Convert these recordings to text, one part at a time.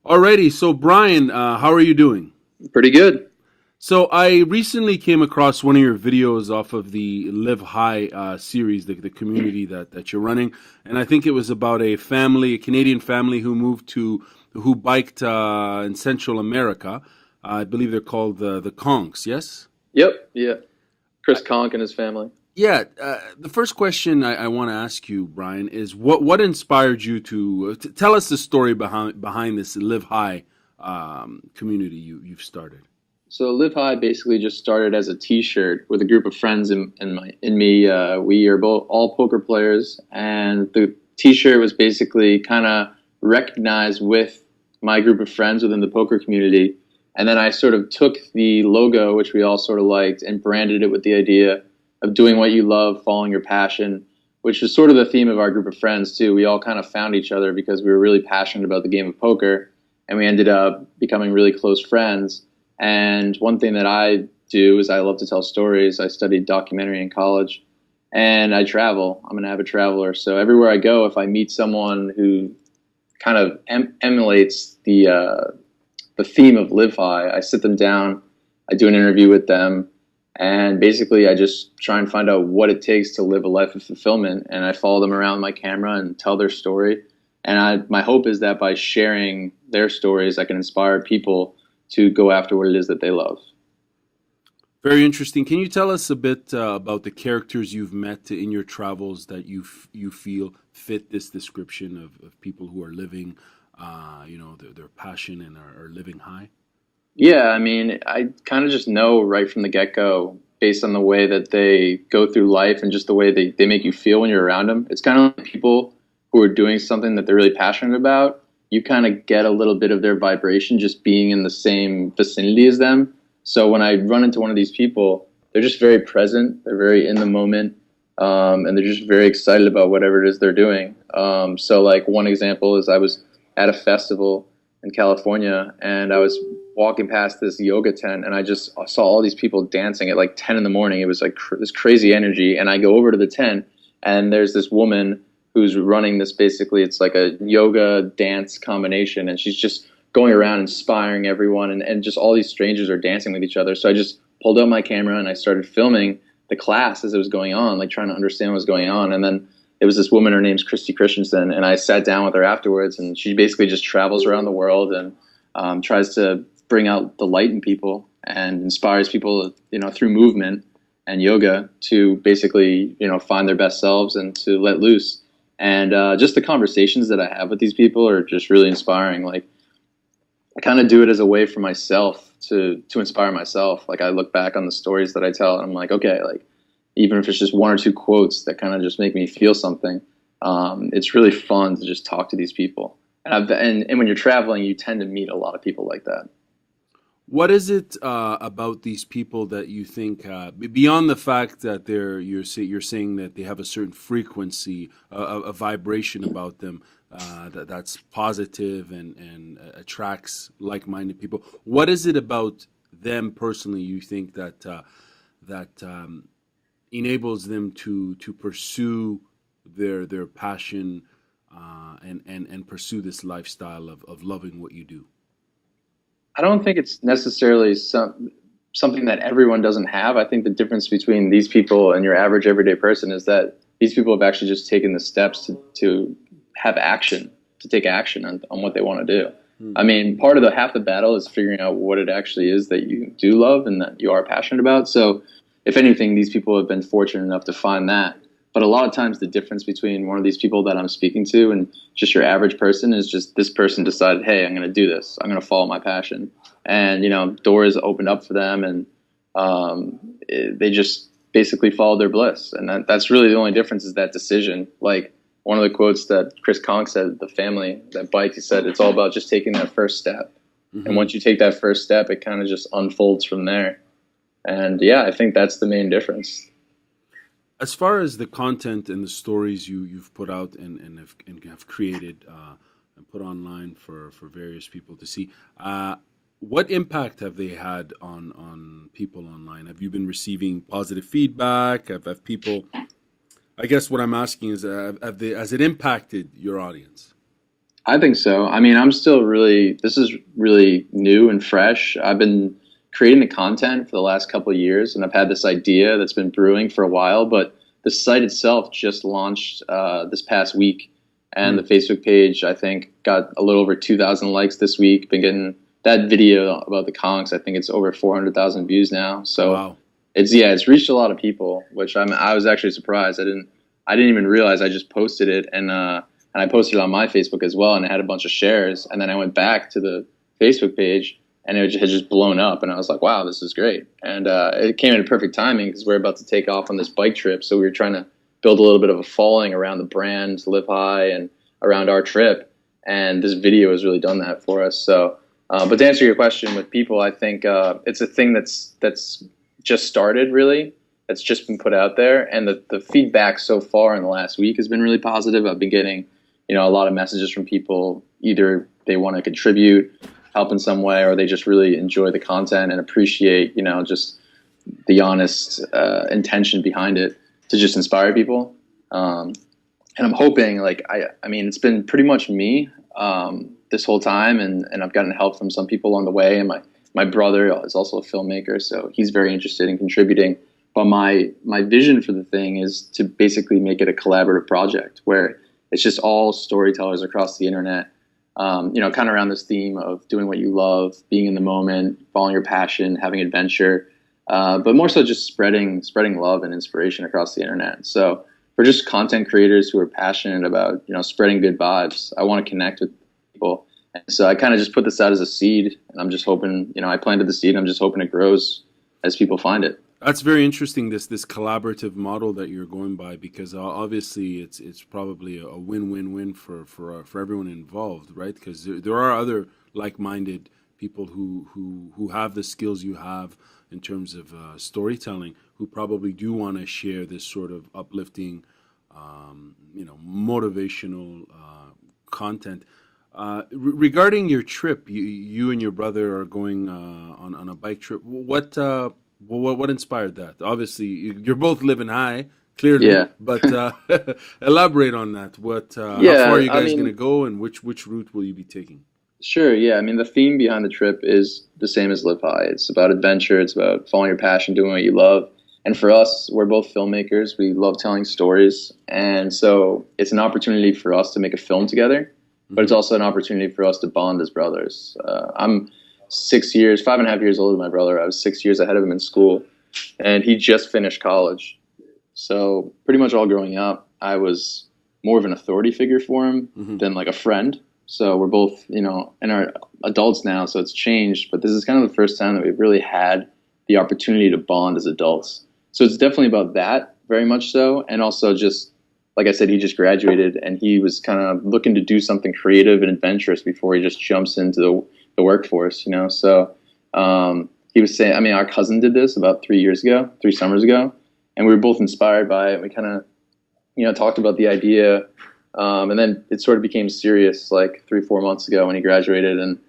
Alrighty, so Brian, how are you doing? Pretty good. So I recently came across one of your videos off of the Live High series, the community that you're running, and I think it was about a family, a Canadian family who biked in Central America. I believe they're called the Conks. Yes. Yep. Yeah. Chris Conk and his family. Yeah. The first question I want to ask you, Brian, is what inspired you to tell us the story behind this Live High community you've started. So Live High basically just started as a T-shirt with a group of friends in me. We are both all poker players, and the T-shirt was basically kind of recognized with my group of friends within the poker community. And then I sort of took the logo, which we all sort of liked, and branded it with the idea of doing what you love, following your passion, which is sort of the theme of our group of friends too. We all kind of found each other because we were really passionate about the game of poker, and we ended up becoming really close friends. And one thing that I do is I love to tell stories. I studied documentary in college, and I travel. I'm an avid traveler. So everywhere I go, if I meet someone who kind of emulates the theme of Live High, I sit them down, I do an interview with them, and basically I just try and find out what it takes to live a life of fulfillment. And I follow them around my camera and tell their story. And my hope is that by sharing their stories, I can inspire people to go after what it is that they love. Very interesting. Can you tell us a bit about the characters you've met in your travels that you feel fit this description of people who are living, their passion and are living high? Yeah, I mean, I kind of just know right from the get-go, based on the way that they go through life and just the way they make you feel when you're around them. It's kind of like people who are doing something that they're really passionate about. You kind of get a little bit of their vibration just being in the same vicinity as them. So when I run into one of these people, they're just very present. They're very in the moment, and they're just very excited about whatever it is they're doing. So like one example is I was at a festival in California, and I was walking past this yoga tent, and I just saw all these people dancing at like 10 in the morning. It was like this crazy energy, and I go over to the tent, and there's this woman who's running this. Basically, it's like a yoga dance combination, and she's just going around inspiring everyone, and just all these strangers are dancing with each other. So I just pulled out my camera and I started filming the class as it was going on, like trying to understand what was going on. And then it was this woman, her name's Christy Christensen, and I sat down with her afterwards, and she basically just travels around the world and tries to bring out the light in people and inspires people, through movement and yoga to basically, find their best selves and to let loose. And just the conversations that I have with these people are just really inspiring. Like, I kind of do it as a way for myself to inspire myself. Like, I look back on the stories that I tell, and I'm like, okay, like, even if it's just one or two quotes that kind of just make me feel something, it's really fun to just talk to these people. And when you're traveling, you tend to meet a lot of people like that. What is it about these people that you think, beyond the fact that you're saying that they have a certain frequency, a vibration about them that's positive and attracts like-minded people? What is it about them personally you think that enables them to pursue their passion and pursue this lifestyle of loving what you do? I don't think it's necessarily something that everyone doesn't have. I think the difference between these people and your average everyday person is that these people have actually just taken the steps to have action, to take action on what they want to do. I mean, part of the half the battle is figuring out what it actually is that you do love and that you are passionate about. So if anything, these people have been fortunate enough to find that. But a lot of times the difference between one of these people that I'm speaking to and just your average person is just this person decided, hey, I'm going to do this. I'm going to follow my passion. And, doors opened up for them, and they just basically followed their bliss. And that's really the only difference, is that decision. Like one of the quotes that Chris Conk said, the family that biked, he said, it's all about just taking that first step. Mm-hmm. And once you take that first step, it kind of just unfolds from there. And yeah, I think that's the main difference. As far as the content and the stories you've put out and have created and put online for various people to see, what impact have they had on people online? Have you been receiving positive feedback? Have people? I guess what I'm asking is, has it impacted your audience? I think so. I mean, this is really new and fresh. I've been creating the content for the last couple of years, and I've had this idea that's been brewing for a while, but the site itself just launched this past week. And the Facebook page, I think, got a little over 2,000 likes this week. Been getting that video about the conchs. I think it's over 400,000 views now. So Wow. it's reached a lot of people, which I was actually surprised. I didn't even realize. I just posted it, and I posted it on my Facebook as well, and it had a bunch of shares. And then I went back to the Facebook page, and it had just blown up. And I was like, wow, this is great. And it came in perfect timing because we're about to take off on this bike trip. So we were trying to build a little bit of a following around the brand, Live High, and around our trip. And this video has really done that for us. So, but to answer your question with people, I think it's a thing that's just started, really. It's just been put out there. And the feedback so far in the last week has been really positive. I've been getting, a lot of messages from people. Either they want to contribute, help in some way, or they just really enjoy the content and appreciate, just the honest intention behind it to just inspire people. And I'm hoping, I mean, it's been pretty much me this whole time, and I've gotten help from some people along the way. And my brother is also a filmmaker, so he's very interested in contributing. But my vision for the thing is to basically make it a collaborative project where it's just all storytellers across the internet, kind of around this theme of doing what you love, being in the moment, following your passion, having adventure, but more so just spreading love and inspiration across the internet. So for just content creators who are passionate about, spreading good vibes, I want to connect with people. And so I kind of just put this out as a seed, and I'm just hoping, I planted the seed, and I'm just hoping it grows as people find it. That's very interesting. This collaborative model that you're going by, because obviously it's probably a win-win-win for everyone involved, right? Because there are other like-minded people who have the skills you have in terms of storytelling, who probably do want to share this sort of uplifting, motivational content. Regarding your trip, you and your brother are going on a bike trip. What inspired that? Obviously, you're both living high, clearly. Yeah. But elaborate on that. How Yeah, far are you I guys going to mean, go, and which route will you be taking? sure. Yeah. I mean, the theme behind the trip is the same as Live High. It's about adventure. It's about following your passion, doing what you love. And for us, we're both filmmakers. We love telling stories. And so it's an opportunity for us to make a film together, but it's Hmm. also an opportunity for us to bond as brothers. I'm 6 years, 5.5 years older than my brother. I was 6 years ahead of him in school, and he just finished college. So pretty much all growing up, I was more of an authority figure for him Hmm. than like a friend. So we're both, in our adults now, so it's changed. But this is kind of the first time that we've really had the opportunity to bond as adults. So it's definitely about that, very much so. And also just, like I said, he just graduated, and he was kind of looking to do something creative and adventurous before he just jumps into the workforce. So he was saying, I mean, our cousin did this about 3 years ago, 3 summers ago, and we were both inspired by it. We kind of, talked about the idea, and then it sort of became serious like 3-4 months ago when he graduated, and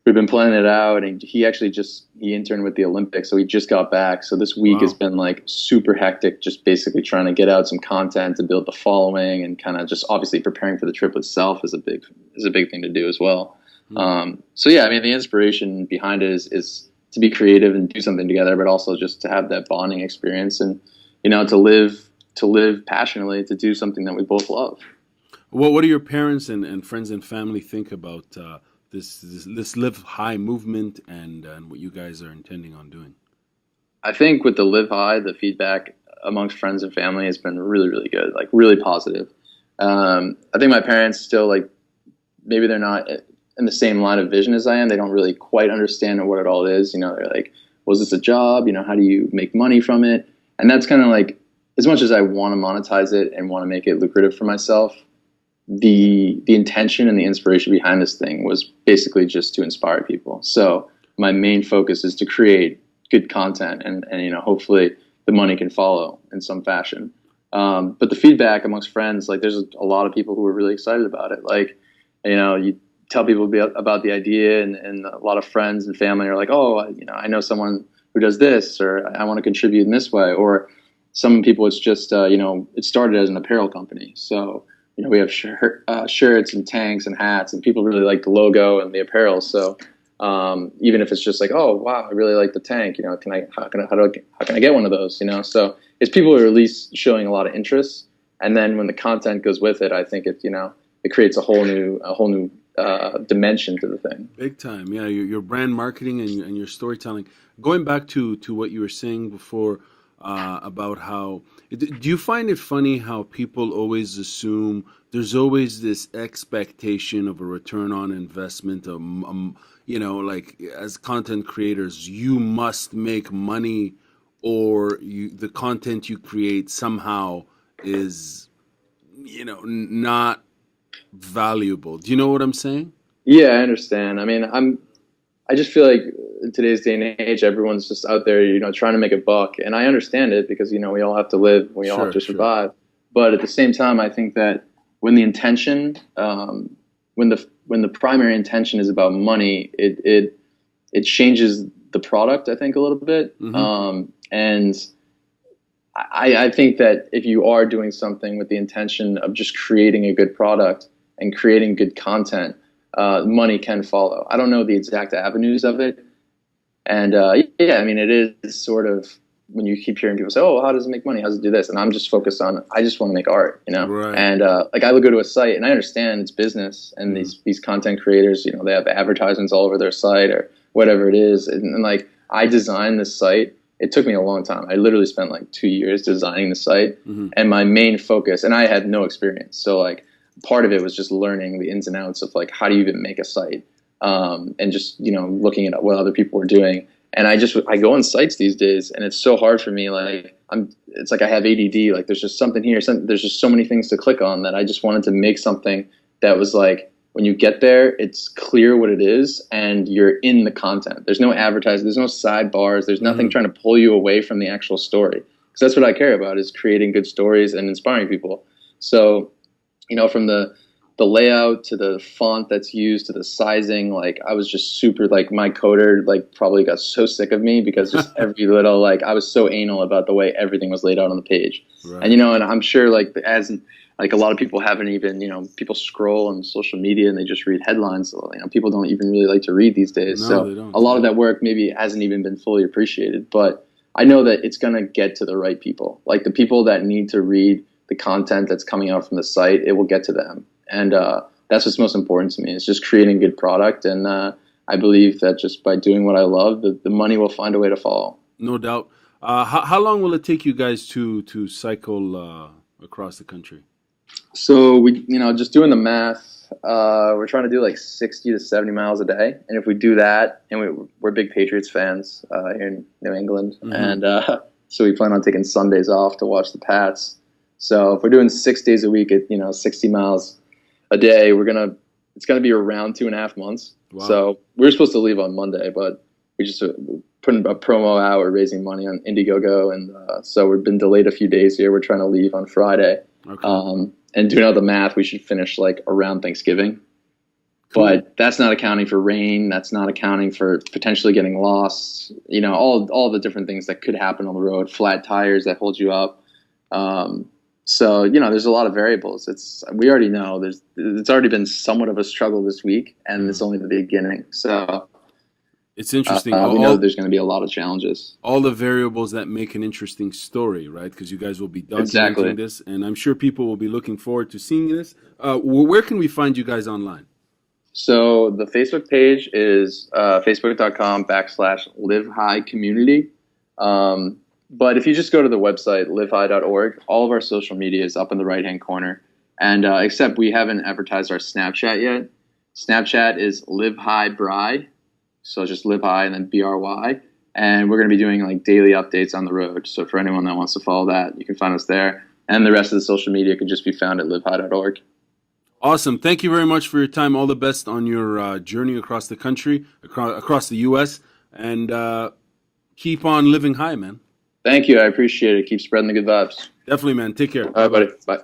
we've been planning it out. And he actually he interned with the Olympics, so he just got back. So this week has Wow. been like super hectic, just basically trying to get out some content to build the following, and kind of just obviously preparing for the trip itself is a big thing to do as well. Hmm. So yeah, I mean, the inspiration behind it is to be creative and do something together, but also just to have that bonding experience, and to live passionately, to do something that we both love. What do your parents and friends and family think about this Live High movement and what you guys are intending on doing? I think with the Live High, the feedback amongst friends and family has been really, really good, like really positive. I think my parents still, like, maybe they're not in the same line of vision as I am. They don't really quite understand what it all is. They're like, was this a job? How do you make money from it? And that's kind of like, as much as I want to monetize it and want to make it lucrative for myself, the intention and the inspiration behind this thing was basically just to inspire people. So my main focus is to create good content, and hopefully the money can follow in some fashion. But the feedback amongst friends, like, there's a lot of people who are really excited about it. Like, you tell people about the idea, and a lot of friends and family are like, oh, I know someone who does this, or I want to contribute in this way. Or some people, it's just, it started as an apparel company. So we have shirts and tanks and hats, and people really like the logo and the apparel. So even if it's just like, oh wow, I really like the tank, how can I get one of those? So it's people who are at least showing a lot of interest, and then when the content goes with it, I think it creates a whole new dimension to the thing. Big time, yeah. Your brand marketing and your storytelling. Going back to what you were saying before about how do you find it funny how people always assume there's always this expectation of a return on investment? Like as content creators, you must make money, or the content you create somehow is not valuable. Do you know what I'm saying? Yeah, I understand. I mean, I just feel like in today's day and age, everyone's just out there, trying to make a buck. And I understand it because, we all have to live, we all have to survive. But at the same time, I think that when the intention, when the primary intention is about money, it changes the product, I think, a little bit. Mm-hmm. And I think that if you are doing something with the intention of just creating a good product and creating good content, money can follow. I don't know the exact avenues of it. And yeah, I mean, it is sort of when you keep hearing people say, oh, how does it make money? How does it do this? And I'm just focused on, I just want to make art, Right. And like I would go to a site and I understand it's business and these content creators, they have advertisements all over their site or whatever it is. And like I designed this site. It took me a long time. I literally spent like 2 years designing the site. Mm-hmm. And my main focus, and I had no experience. So like part of it was just learning the ins and outs of like, how do you even make a site? And just, looking at what other people were doing. And I go on sites these days and it's so hard for me. Like it's like I have ADD, like there's just something here. There's just so many things to click on that I just wanted to make something that was like, when you get there, it's clear what it is and you're in the content. There's no advertising. There's no sidebars. There's nothing trying to pull you away from the actual story. Because that's what I care about, is creating good stories and inspiring people. So, from the layout to the font that's used to the sizing, like I was just super, like my coder like probably got so sick of me because just every little, like I was so anal about the way everything was laid out on the page. Right. And and I'm sure like like a lot of people haven't even, people scroll on social media and they just read headlines. So, people don't even really like to read these days. No, so they don't. A lot of that work maybe hasn't even been fully appreciated, but I know that it's going to get to the right people. Like the people that need to read the content that's coming out from the site, it will get to them. And that's what's most important to me, is just creating good product. And I believe that just by doing what I love, the money will find a way to fall. No doubt. How long will it take you guys to cycle across the country? So we, just doing the math, we're trying to do like 60 to 70 miles a day. And if we do that, and we're big Patriots fans here in New England. Mm-hmm. And so we plan on taking Sundays off to watch the Pats. So if we're doing 6 days a week at, 60 miles a day, it's going to be around 2.5 months. Wow. So we were supposed to leave on Monday, but we just putting a promo out. We're raising money on Indiegogo. And so we've been delayed a few days here. We're trying to leave on Friday. Okay. And doing all the math, we should finish like around Thanksgiving. Cool. But that's not accounting for rain. That's not accounting for potentially getting lost. All the different things that could happen on the road. Flat tires that hold you up. So there's a lot of variables. We already know it's already been somewhat of a struggle this week, and it's only the beginning. So it's interesting. We know there's going to be a lot of challenges. All the variables that make an interesting story, right? Because you guys will be documenting this, and I'm sure people will be looking forward to seeing this. Where can we find you guys online? So the Facebook page is facebook.com/LiveHighCommunity. But if you just go to the website, livehigh.org, all of our social media is up in the right-hand corner. And except we haven't advertised our Snapchat yet. Snapchat is livehigh.bry. So just live high and then BRY. And we're going to be doing like daily updates on the road. So for anyone that wants to follow that, you can find us there. And the rest of the social media can just be found at livehigh.org. Awesome. Thank you very much for your time. All the best on your journey across the country, across the U.S. And keep on living high, man. Thank you. I appreciate it. Keep spreading the good vibes. Definitely, man. Take care. All right, buddy. Bye.